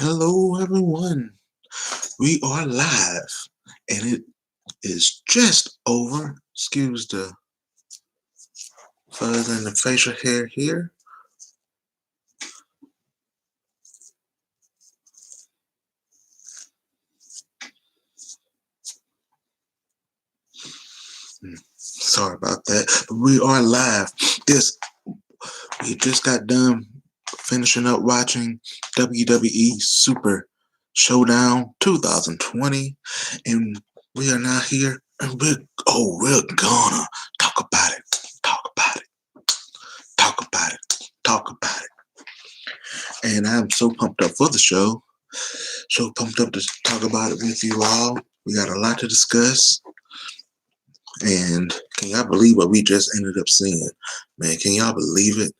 Hello, everyone. We are live, and it is just over. Excuse the fuzz and the facial hair here. Sorry about that, but we are live. We just got done finishing up watching WWE Super Showdown 2020, and we are now here, and we're gonna talk about it. And I'm so pumped up for the show. So pumped up to talk about it with you all. We got a lot to discuss. And can y'all believe what we just ended up seeing? Man, can y'all believe it?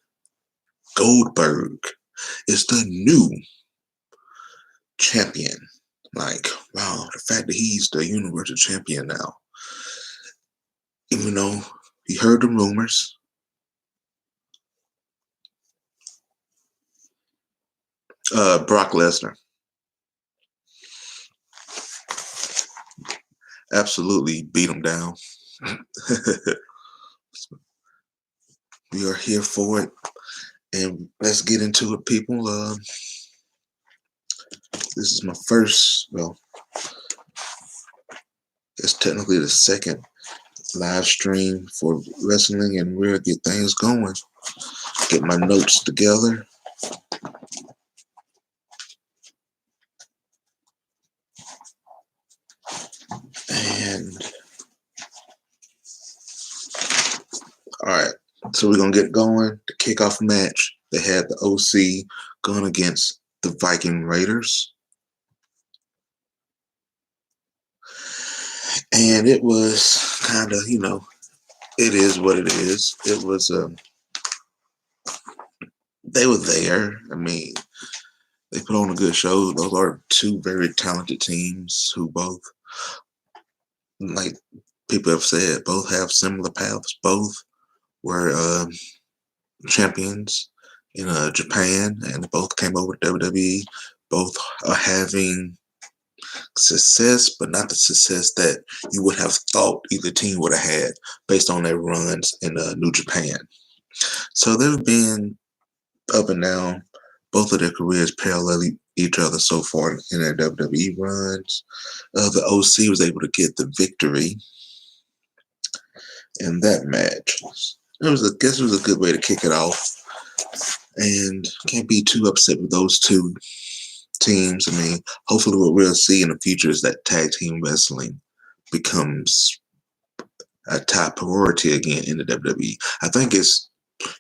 Goldberg is the new champion. Like, wow, the fact that he's the Universal Champion now. Even though he heard the rumors. Brock Lesnar. Absolutely beat him down. We are here for it. And let's get into it, people. This is my first, it's technically the second live stream for wrestling, and we'll get things going. Get my notes together. And all right, so we're gonna get going. The kickoff match, they had the OC going against the Viking Raiders. And it was kind of, it is what it is. It was, they were there. I mean, they put on a good show. Those are two very talented teams who both, like people have said, both have similar paths. Both were champions in Japan, and both came over to WWE. Both are having success, but not the success that you would have thought either team would have had based on their runs in New Japan. So they've been up and down. Both of their careers parallel each other so far in their WWE runs. The OC was able to get the victory in that match. I guess it was a good way to kick it off. And can't be too upset with those two teams. I mean, hopefully what we'll see in the future is that tag team wrestling becomes a top priority again in the WWE. I think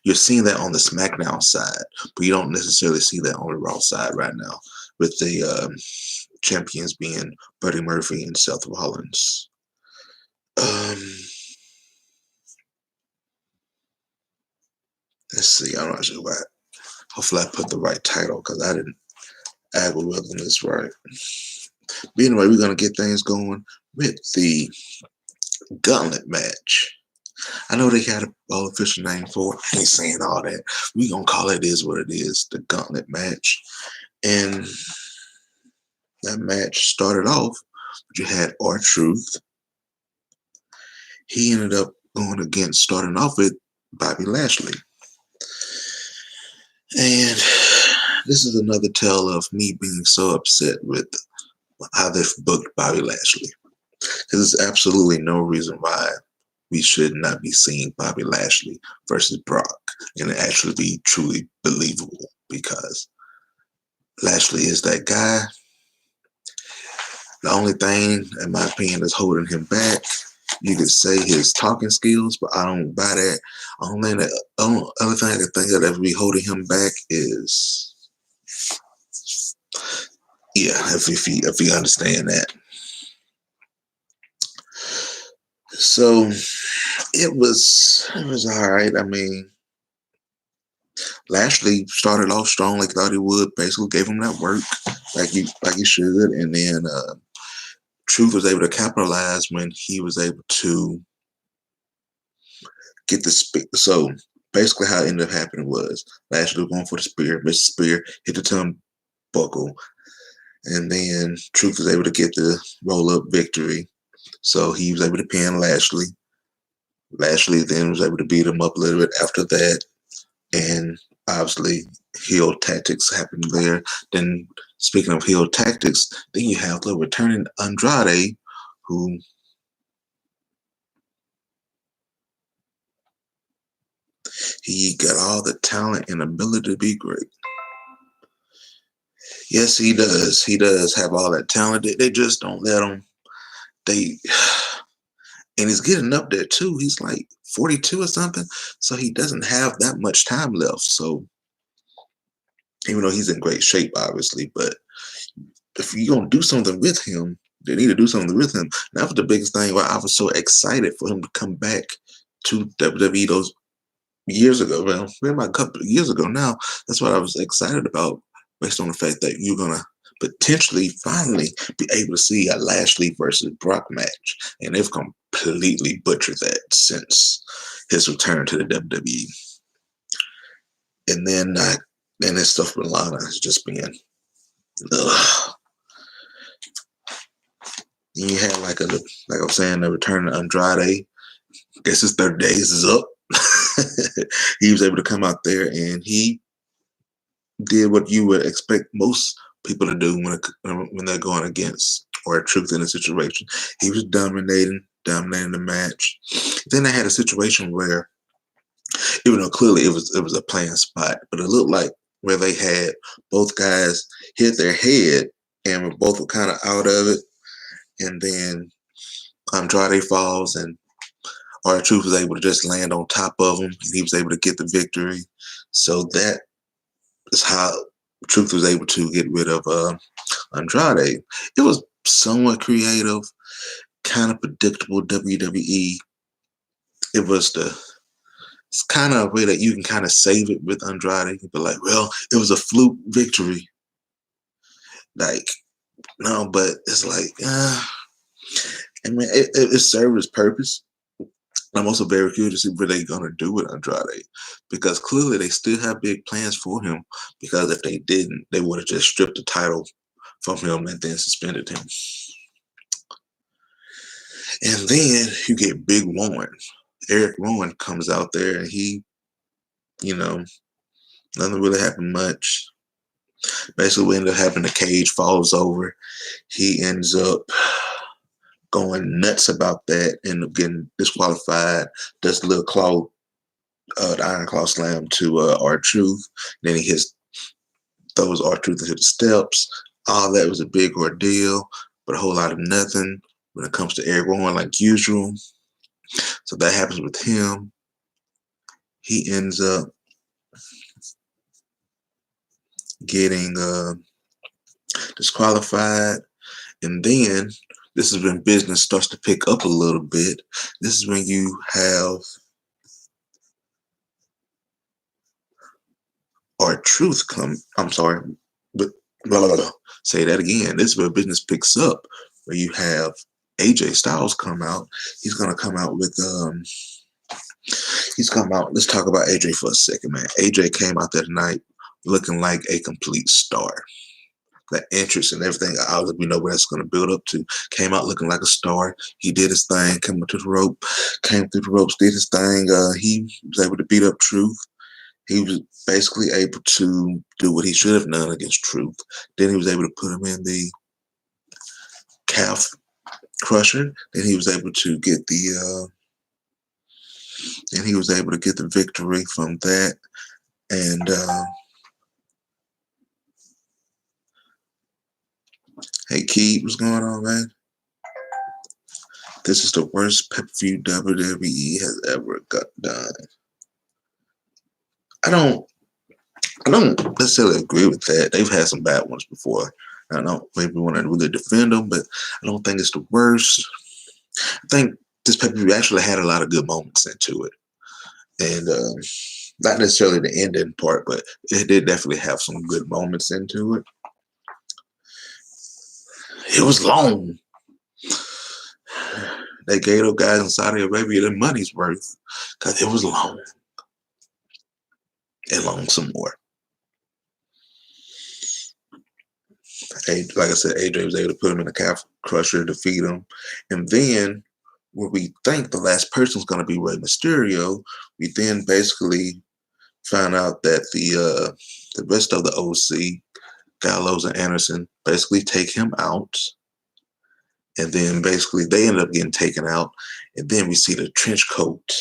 you're seeing that on the SmackDown side, but you don't necessarily see that on the Raw side right now, with the champions being Buddy Murphy and Seth Rollins. Let's see. I'm not sure why. Hopefully I put the right title because I didn't algorithm this right. But anyway, we're going to get things going with the gauntlet match. I know they had an official name for it. I ain't saying all that. We're going to call it is what it is, the gauntlet match. And that match started off, you had R-Truth. He ended up starting off with Bobby Lashley. And this is another tale of me being so upset with how they've booked Bobby Lashley. Because there's absolutely no reason why we should not be seeing Bobby Lashley versus Brock and it actually be truly believable, because Lashley is that guy. The only thing, in my opinion, that's holding him back, you could say his talking skills, but I don't buy that. Only other thing I can think of that would be holding him back is, if you understand that. So it was all right. I mean, Lashley started off strong like thought he would. Basically, gave him that work like he should, and then Truth was able to capitalize when he was able to get the spear. So basically, how it ended up happening was Lashley was going for the spear, missed the spear, hit the turnbuckle. And then Truth was able to get the roll-up victory. So he was able to pin Lashley. Lashley then was able to beat him up a little bit after that. And obviously, heel tactics happened there. Then, speaking of heel tactics, then you have the returning Andrade, who he got all the talent and ability to be great. Yes, he does. He does have all that talent. They just don't let him. And he's getting up there too. He's like 42 or something. So he doesn't have that much time left. So even though he's in great shape, obviously, but if you're going to do something with him, they need to do something with him. And that was the biggest thing why I was so excited for him to come back to WWE those years ago. Well, maybe a couple of years ago now. That's what I was excited about, based on the fact that you're going to potentially finally be able to see a Lashley versus Brock match. And they've completely butchered that since his return to the WWE. And then this stuff with Lana has just been ugh. You had like I was saying, the return of Andrade. I guess his 30 days is up. He was able to come out there and he did what you would expect most people to do when they're going against R-Truth in a situation. He was dominating the match. Then they had a situation where, even though clearly it was a planned spot, but it looked like where they had both guys hit their head and both were kind of out of it. And then Andrade falls and R-Truth was able to just land on top of him, and he was able to get the victory. So that is how Truth was able to get rid of Andrade. It was somewhat creative, kind of predictable WWE. It's kind of a way that you can kind of save it with Andrade. You can be like, well, it was a fluke victory. Like, no, but it's like, I mean, it served its purpose. I'm also very curious to see what they're going to do with Andrade, because clearly they still have big plans for him, because if they didn't, they would have just stripped the title from him and then suspended him. And then you get Big Rowan. Eric Rowan comes out there and he, nothing really happened much. Basically, what ended up happening, the cage falls over. He ends up going nuts about that and getting disqualified. Does the little claw, the Iron Claw slam to R-Truth. Then he throws R-Truth into the steps. All that was a big ordeal, but a whole lot of nothing when it comes to Eric Rowan, like usual. So that happens with him. He ends up getting disqualified. And then this is when business starts to pick up a little bit. This is when you have R-Truth come. I'm sorry, but say that again. This is where business picks up, where you have AJ Styles come out. He's gonna come out with Let's talk about AJ for a second, man. AJ came out that night looking like a complete star. That entrance and everything, we know where that's going to build up to. Came out looking like a star. He did his thing, came through the ropes, did his thing. He was able to beat up Truth. He was basically able to do what he should have done against Truth. Then he was able to put him in the calf crusher. Then he was able to get the victory from that. And hey, Keith, what's going on, man? This is the worst pay-per-view WWE has ever got done. I don't necessarily agree with that. They've had some bad ones before. I don't maybe want to really defend them, but I don't think it's the worst. I think this pay-per-view actually had a lot of good moments into it. And not necessarily the ending part, but it did definitely have some good moments into it. It was long. They gave those guys in Saudi Arabia their money's worth, because it was long. And long some more. Like I said, AJ was able to put him in a calf crusher, defeat him. And then where we think the last person is going to be Rey Mysterio, we then basically found out that the rest of the OC, Gallows and Anderson, basically take him out. And then basically they end up getting taken out. And then we see the trench coat.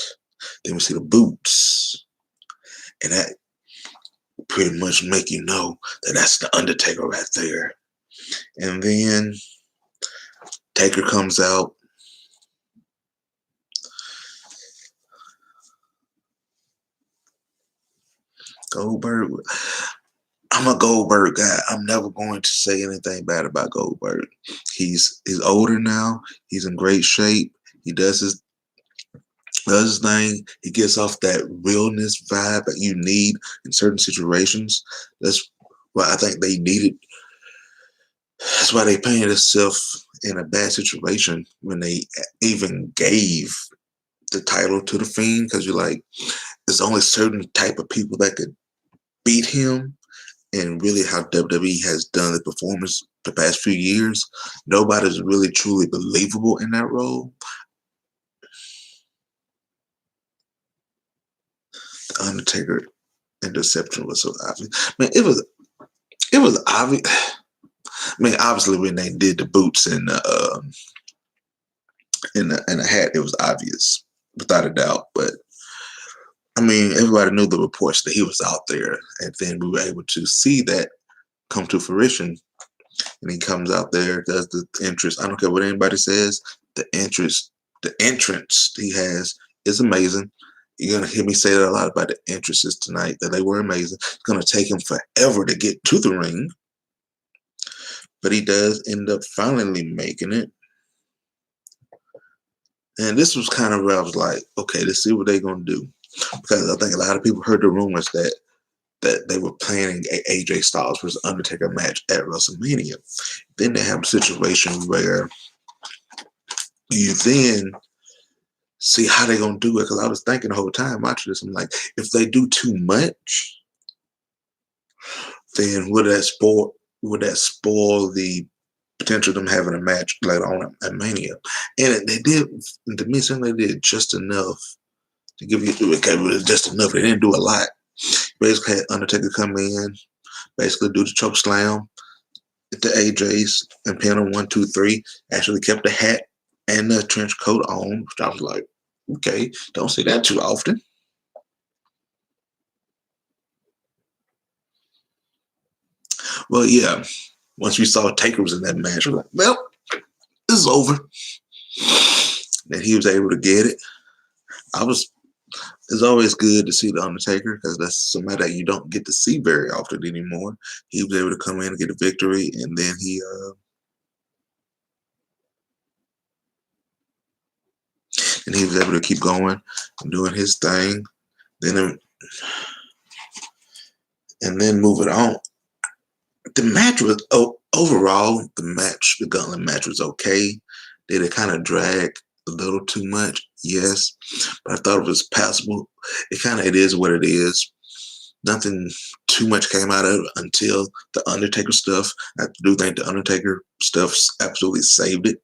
Then we see the boots. And that pretty much make you know that that's the Undertaker right there. And then Taker comes out. Goldberg. I'm a Goldberg guy. I'm never going to say anything bad about Goldberg. He's older now. He's in great shape. He does his thing. He gets off that realness vibe that you need in certain situations. That's what I think they needed. That's why they painted themselves in a bad situation when they even gave the title to the Fiend, because you're like, there's only certain type of people that could beat him. And really how WWE has done the performance the past few years, nobody's really truly believable in that role. The Undertaker interception was so obvious. Man, it was obvious. I mean, obviously when they did the boots and the hat, it was obvious, without a doubt. But I mean, everybody knew the reports that he was out there, and then we were able to see that come to fruition. And he comes out there, does the entrance. I don't care what anybody says. The entrance he has is amazing. You're gonna hear me say that a lot about the entrances tonight, that they were amazing. It's gonna take him forever to get to the ring, but he does end up finally making it. And this was kind of where I was like, okay, let's see what they're gonna do, because I think a lot of people heard the rumors that they were planning a AJ Styles versus Undertaker match at WrestleMania. Then they have a situation where you then see how they're going to do it. Because I was thinking the whole time watching this, I'm like, if they do too much, then would that spoil the potential of them having a match later on at Mania? And they did, to me, they did just enough to give you, just enough. They didn't do a lot. Basically had Undertaker come in, basically do the choke slam at the AJ's and pin on 1, 2, 3. Actually kept the hat and the trench coat on, which I was like, okay, don't see that too often. Well, yeah, once we saw Taker was in that match, we're like, well, this is over. Then he was able to get it. It's always good to see the Undertaker, because that's somebody that you don't get to see very often anymore. He was able to come in and get a victory, and then he was able to keep going and doing his thing. And then moving on. The match was overall, the gauntlet match was okay. Did it kind of drag a little too much? Yes, but I thought it was passable. It is what it is. Nothing too much came out of it until the Undertaker stuff. I do think the Undertaker stuff absolutely saved it.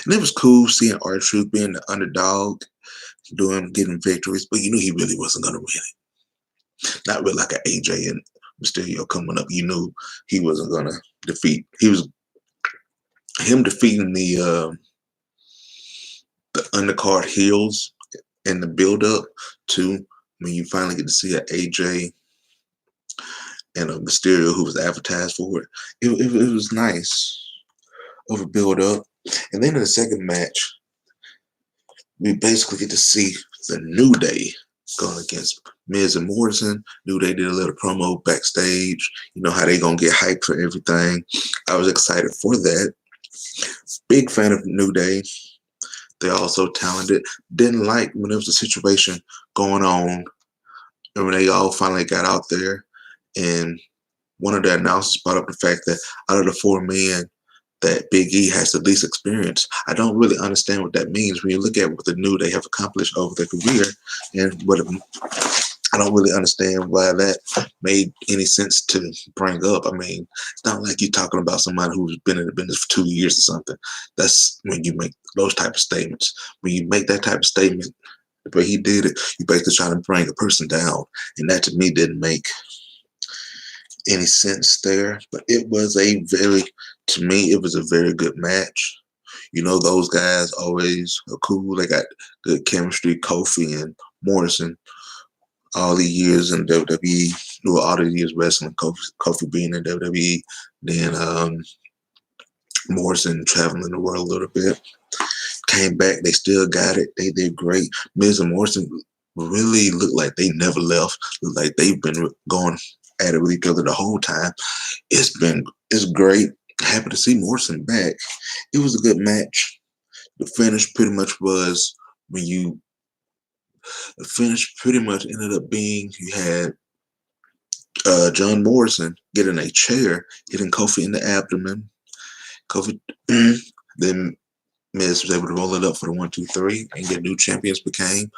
And it was cool seeing R-Truth being the underdog, getting victories, but you knew he really wasn't going to win it. Not really like an AJ and Mysterio coming up. You knew he wasn't going to defeat. Him defeating the undercard heels in the build-up to when you finally get to see an AJ and a Mysterio who was advertised for it. It was nice over build-up. And then in the second match, we basically get to see the New Day going against Miz and Morrison. New Day did a little promo backstage. You know how they going to get hyped for everything. I was excited for that. Big fan of New Day. They're also talented. Didn't like when there was a situation going on and when they all finally got out there, and one of the announcers brought up the fact that out of the 4 men that Big E has the least experience. I don't really understand what that means when you look at what the New Day have accomplished over their career and what I don't really understand why that made any sense to bring up. I mean, it's not like you're talking about somebody who's been in the business for 2 years or something. That's when you make those type of statements. When you make that type of statement, the way he did it, you basically trying to bring a person down. And that to me didn't make any sense there. But it was to me, it was a very good match. You know, those guys always are cool. They got good chemistry. Kofi and Morrison, all the years in WWE, well, all the years wrestling, Kofi being in WWE, then Morrison traveling the world a little bit, came back, they still got it, they did great. Miz and Morrison really look like they never left, look like they've been going at it with each other the whole time. It's great. Happy to see Morrison back. It was a good match. The finish pretty much was the finish pretty much ended up being you had John Morrison getting a chair, hitting Kofi in the abdomen. Kofi then Miz was able to roll it up for the 1, 2, 3 and get new champions became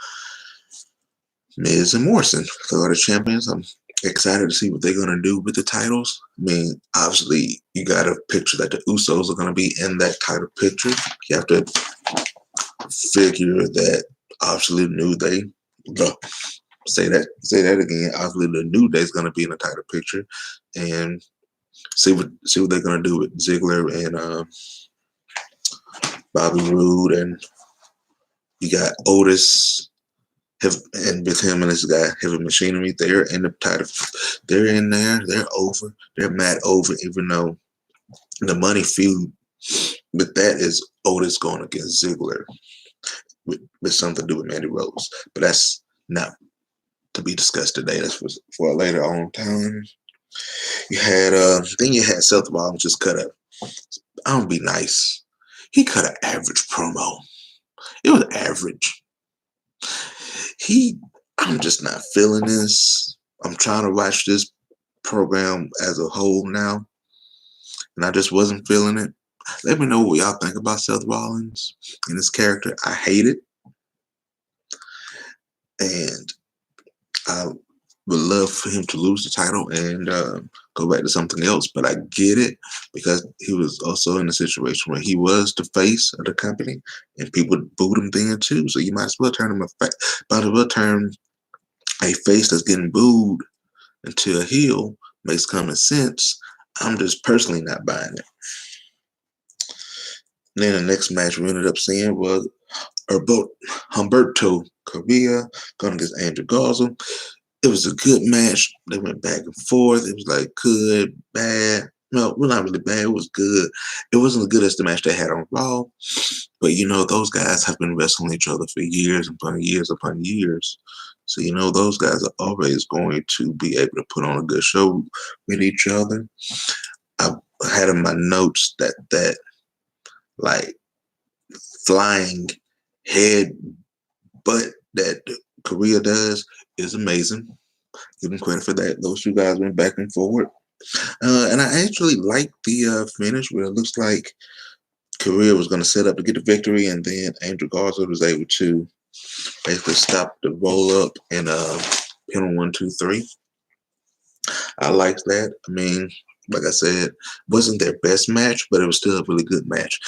Miz and Morrison. So are the champions. I'm excited to see what they're gonna do with the titles. I mean, obviously you gotta picture that the Usos are gonna be in that title picture. You have to figure that obviously New Day. Say that again. Obviously, the New Day is going to be in the title picture, and see what they're going to do with Ziggler and Bobby Roode, and you got Otis, and with him and this guy Heavy Machinery. They're in the title. They're in there. They're over. They're mad over, even though the money feud. But that is Otis going against Ziggler with something to do with Mandy Rose. But that's not to be discussed today. That's for a later on time. You had then you had Seth Rollins just cut up. I'm gonna be nice. He cut an average promo. It was average. I'm just not feeling this. I'm trying to watch this program as a whole now, and I just wasn't feeling it. Let me know what y'all think about Seth Rollins and his character. I hate it, and I would love for him to lose the title and go back to something else. But I get it because he was also in a situation where he was the face of the company and people booed him then too. So you might as well turn a face that's getting booed into a heel. Makes common sense. I'm just personally not buying it. And then the next match we ended up seeing was Humberto Carrillo going against Andrew Garza. It was a good match. They went back and forth. It was like good, bad. No, well, not really bad. It was good. It wasn't as good as the match they had on Raw. But, you know, those guys have been wrestling each other for years upon years upon years. So, you know, those guys are always going to be able to put on a good show with each other. I had in my notes that like flying head butt that Korea does is amazing. Give him credit for that. Those two guys went back and forward. And I actually like the finish where it looks like Korea was going to set up to get the victory, and then Andrew Garza was able to basically stop the roll up and pin on 1, 2, 3. I liked that. I mean, like I said, wasn't their best match, but it was still a really good match.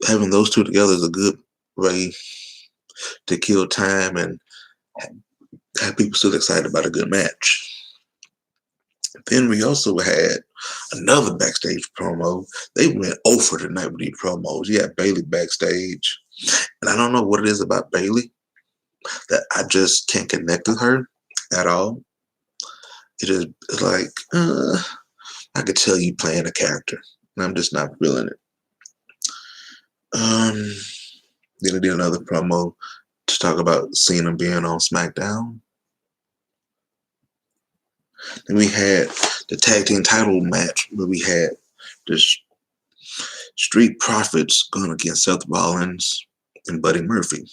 Having those two together is a good way to kill time and have people still excited about a good match. Then we also had another backstage promo. They went over tonight with these promos. You had Bayley backstage. And I don't know what it is about Bayley that I just can't connect with her at all. It's like, I could tell you playing a character. And I'm just not feeling it. Then I did another promo to talk about Cena being on SmackDown. Then we had the tag team title match where we had the Street Profits going against Seth Rollins and Buddy Murphy.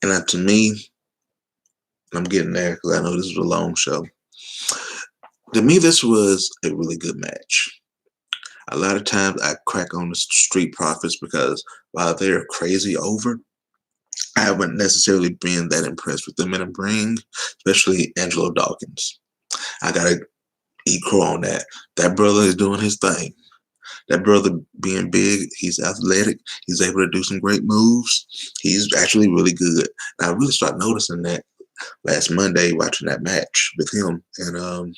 And to me, I'm getting there because I know this is a long show. To me, this was a really good match. A lot of times I crack on the Street Profits because while they're crazy over, I haven't necessarily been that impressed with them in the ring, especially Angelo Dawkins. I gotta eat crow on that. That brother is doing his thing. That brother being big, he's athletic, he's able to do some great moves. He's actually really good. And I really started noticing that last Monday watching that match with him and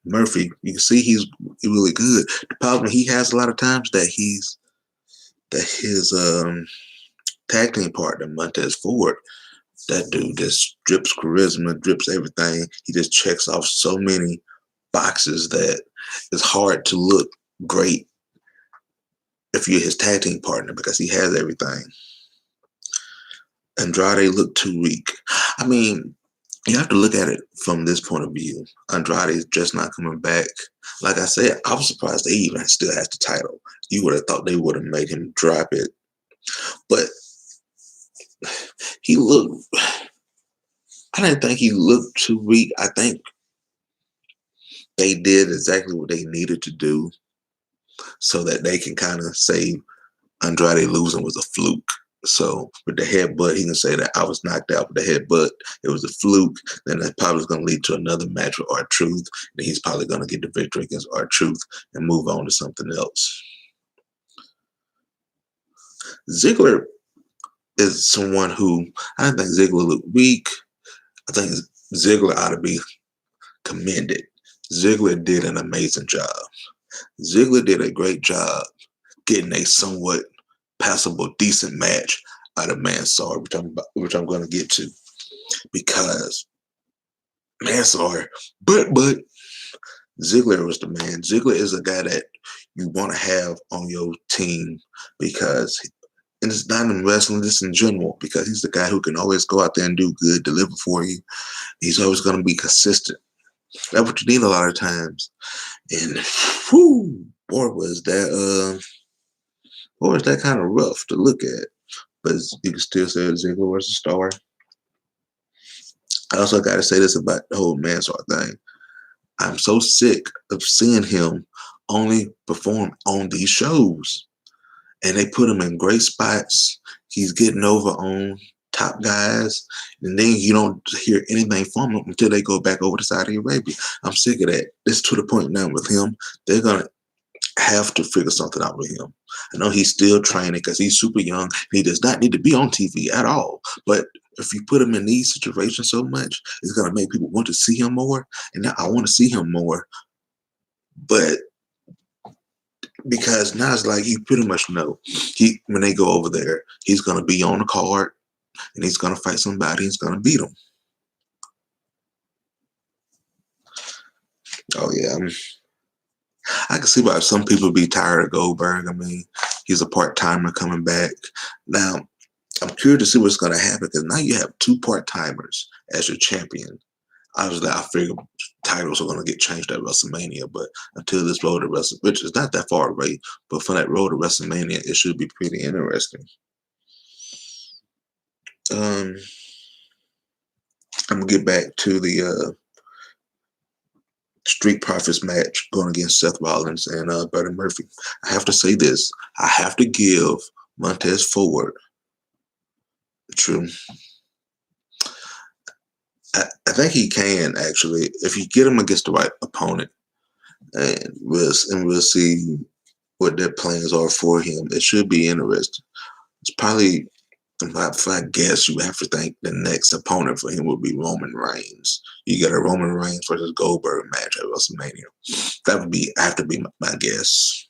Murphy. You can see he's really good. The problem he has a lot of times that his tag team partner Montez Ford, that dude just drips charisma, drips everything. He just checks off so many boxes that it's hard to look great if you're his tag team partner because he has everything. Andrade looked too weak. I mean, you have to look at it from this point of view. Andrade is just not coming back. Like I said, I was surprised they even still has the title. You would have thought they would have made him drop it. But he looked, I didn't think he looked too weak. I think they did exactly what they needed to do so that they can kind of say Andrade losing was a fluke. So with the headbutt, he can say that I was knocked out with the headbutt. It was a fluke. Then that probably is going to lead to another match with R-Truth. And he's probably going to get the victory against R-Truth and move on to something else. Ziggler is someone who I don't think Ziggler looked weak. I think Ziggler ought to be commended. Ziggler did an amazing job. Ziggler did a great job getting a somewhat passable, decent match out of Mansoor, which I'm going to get to, because Mansoor, but Ziggler was the man. Ziggler is a guy that you want to have on your team because, and it's not in wrestling, just in general, because he's the guy who can always go out there and do good, deliver for you. He's always going to be consistent. That's what you need a lot of times. And whew, boy, was that kind of rough to look at. But you can still say Ziggler was a star. I also got to say this about the whole Mansoor thing. I'm so sick of seeing him only perform on these shows. And they put him in great spots. He's getting over on top guys. And then you don't hear anything from him until they go back over to Saudi Arabia. I'm sick of that. It's to the point now with him. They're going to have to figure something out with him. I know he's still training because he's super young. He does not need to be on TV at all. But if you put him in these situations so much, it's going to make people want to see him more. And now I want to see him more. But because now it's like you pretty much know when they go over there, he's going to be on the card and he's going to fight somebody. He's going to beat him. Oh, yeah. I can see why some people be tired of Goldberg. I mean, he's a part-timer coming back. Now, I'm curious to see what's going to happen because now you have two part-timers as your champion. Obviously, I figure titles are going to get changed at WrestleMania, but until this road to WrestleMania, which is not that far away, but for that road to WrestleMania, it should be pretty interesting. I'm going to get back to the Street Profits match going against Seth Rollins and Buddy Murphy. I have to say this. I have to give Montez Ford true. I think he can actually, if you get him against the right opponent, and we'll see what their plans are for him. It should be interesting. It's probably, if I guess, you have to think the next opponent for him will be Roman Reigns. You get a Roman Reigns versus Goldberg match at WrestleMania. That would have to be my guess.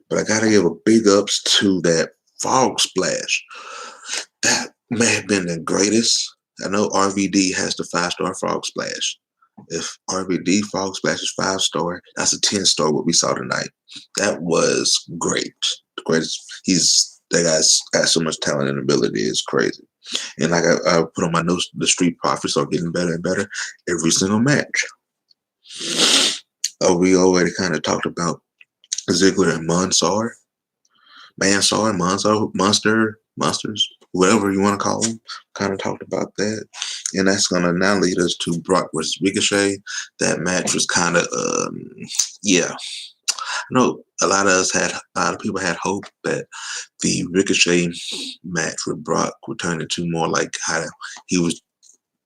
But I gotta give a big ups to that Frog Splash. That may have been the greatest. I know RVD has the 5-star Frog Splash. If RVD Frog Splash is 5-star, that's a 10-star what we saw tonight. That was great. The greatest. That guy's got so much talent and ability. It's crazy. And like I put on my notes, the Street Profits are getting better and better every single match. We already kind of talked about Ziggler and Mansoor, Monsters, whatever you want to call them. Kind of talked about that. And that's going to now lead us to Brock versus Ricochet. That match was kind of, know a lot of people had hope that the Ricochet match with Brock would turn into more like how he was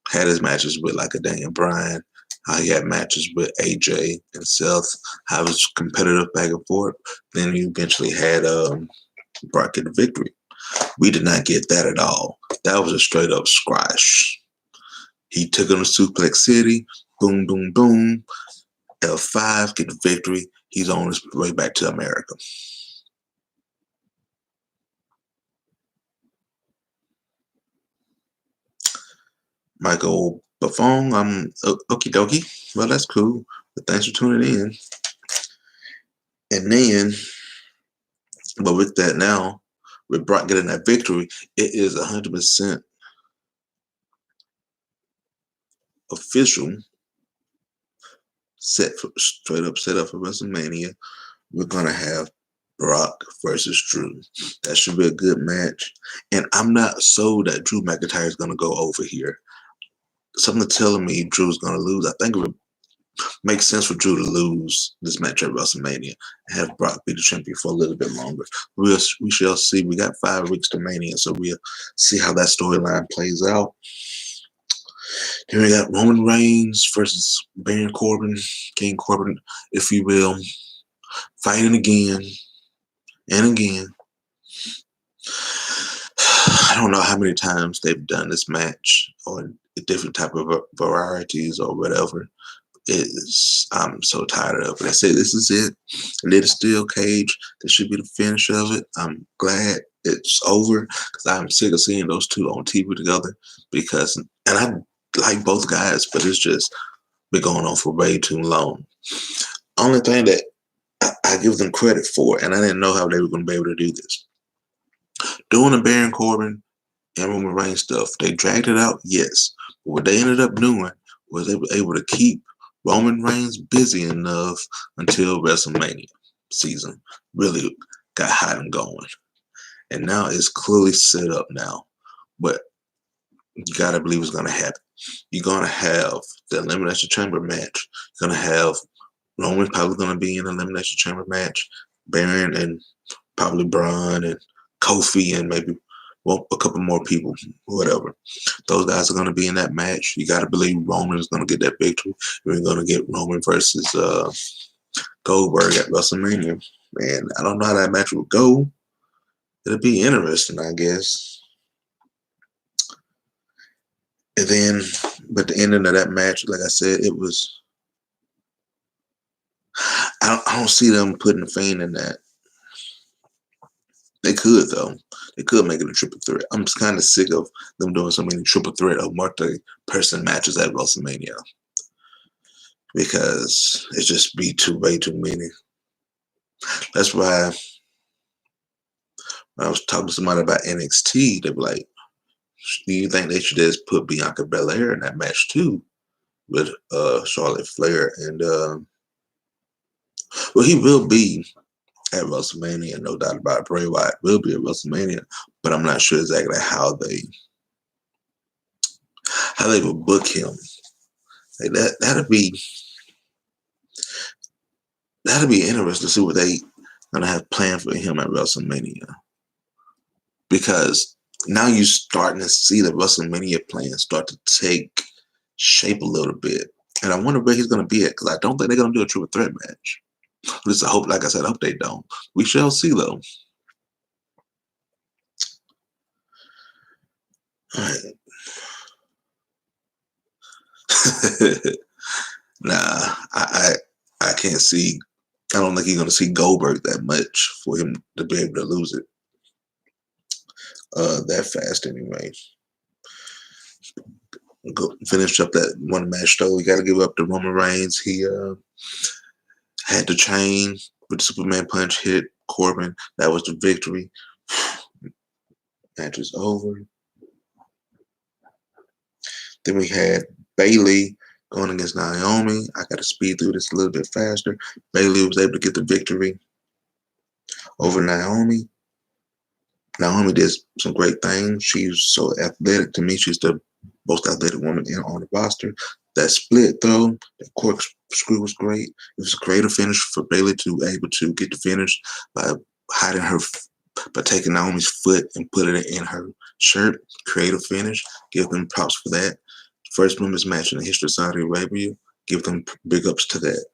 had his matches with like a Daniel Bryan, how he had matches with AJ and Seth, how it was competitive back and forth. Then you eventually had Brock get the victory. We did not get that at all. That was a straight up squash. He took him to Suplex City, boom, boom, boom. L5, get the victory. He's on his way back to America. Michael Buffon, I'm okie dokie. Well, that's cool. But thanks for tuning in. And then, but with that now, with Brock getting that victory, it is 100% official. Set up for WrestleMania. We're gonna have Brock versus Drew. That should be a good match. And I'm not sold that Drew McIntyre is gonna go over here. Something telling me Drew's gonna lose. I think it would make sense for Drew to lose this match at WrestleMania and have Brock be the champion for a little bit longer. We shall see. We got 5 weeks to Mania, so we'll see how that storyline plays out. Then we got Roman Reigns versus Baron Corbin, King Corbin, if you will, fighting again and again. I don't know how many times they've done this match or different type of varieties or whatever. I'm so tired of it. I said this is it. Let it steel cage. This should be the finish of it. I'm glad it's over because I'm sick of seeing those two on TV together. And I like both guys, but it's just been going on for way too long. Only thing that I give them credit for, and I didn't know how they were going to be able to do this. Doing the Baron Corbin and Roman Reigns stuff, they dragged it out, yes. But what they ended up doing was they were able to keep Roman Reigns busy enough until WrestleMania season really got hot and going. And now it's clearly set up now. But you got to believe it's going to happen. You're going to have the Elimination Chamber match. You're going to have Roman's probably going to be in the Elimination Chamber match. Baron and probably Braun and Kofi and maybe a couple more people, whatever. Those guys are going to be in that match. You got to believe Roman is going to get that victory. We're going to get Roman versus Goldberg at WrestleMania. And I don't know how that match will go. It'll be interesting, I guess. And then, but the ending of that match, like I said, it was. I don't see them putting a Fiend in that. They could, though. They could make it a triple threat. I'm just kind of sick of them doing so many triple threat or multi-person matches at WrestleMania because it just be way too many. That's why when I was talking to somebody about NXT, they were like, do you think they should just put Bianca Belair in that match too with Charlotte Flair? And, well, he will be at WrestleMania, no doubt about it. Bray Wyatt will be at WrestleMania, but I'm not sure exactly how they will book him. Like that'll be interesting to see what they gonna have planned for him at WrestleMania, because now you're starting to see the WrestleMania plans start to take shape a little bit, and I wonder where he's gonna be at because I don't think they're gonna do a triple threat match. At least I hope, like I said, I hope they don't. We shall see, though. All right. Nah, I can't see. I don't think he's going to see Goldberg that much for him to be able to lose it that fast anyway. Go finish up that one match, though. We got to give up to Roman Reigns. He had the chain with the Superman punch, hit Corbin. That was the victory. Match is over. Then we had Bayley going against Naomi. I got to speed through this a little bit faster. Bayley was able to get the victory over Naomi. Naomi did some great things. She's so athletic. To me, she's the most athletic woman on the roster. That split though, the corkscrew was great. It was a creative finish for Bayley to able to get the finish by hiding her, by taking Naomi's foot and putting it in her shirt. Creative finish. Give them props for that. First women's match in the history of Saudi Arabia. Give them big ups to that.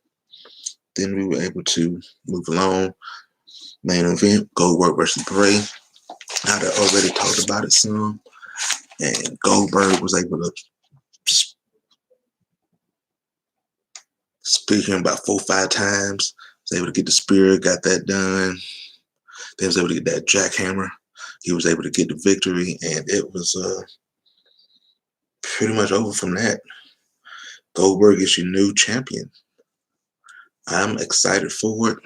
Then we were able to move along. Main event, Goldberg versus Bray. I'd already talked about it some. And Goldberg was able to speak him about 4 or 5 times. Was able to get the spear, got that done. Then was able to get that jackhammer. He was able to get the victory, and it was pretty much over from that. Goldberg is your new champion. I'm excited for it.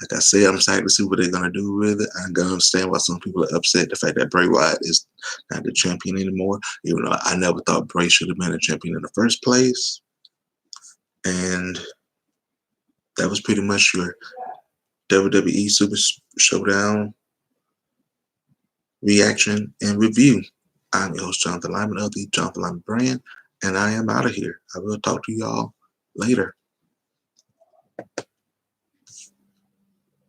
Like I said, I'm excited to see what they're gonna do with it. I'm gonna understand why some people are upset the fact that Bray Wyatt is not the champion anymore. Even though I never thought Bray should have been a champion in the first place. And that was pretty much your WWE Super Showdown reaction and review. I'm your host, Jonathan Lyman of the Jonathan Lyman brand, and I am out of here. I will talk to y'all later.